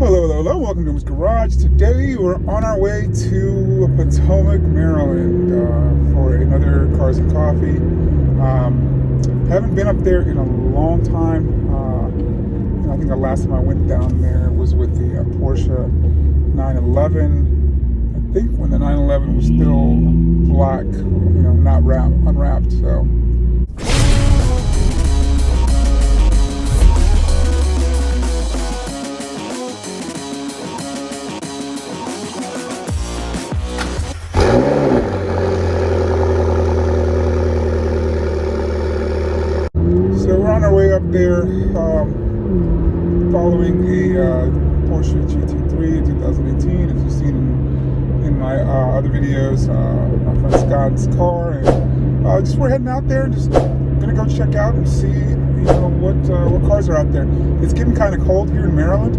Hello, welcome to Mr. Garage. Today we're on our way to Potomac, Maryland for another Cars and Coffee. Haven't been up there in a long time. I think the last time I went down there was with the Porsche 911. I think when the 911 was still black, not unwrapped, so. So we're on our way up there, following a Porsche GT3 2018, as you've seen in my other videos, my friend Scott's car, and just we're heading out there, just gonna go check out and see, what cars are out there. It's getting kind of cold here in Maryland,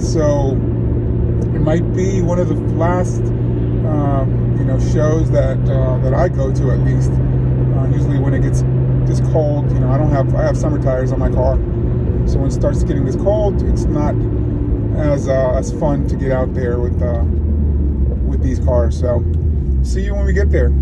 so it might be one of the last, shows that I go to, at least. Usually when it gets this cold, I have summer tires on my car, so when it starts getting this cold, it's not as fun to get out there with these cars. So see you when we get there.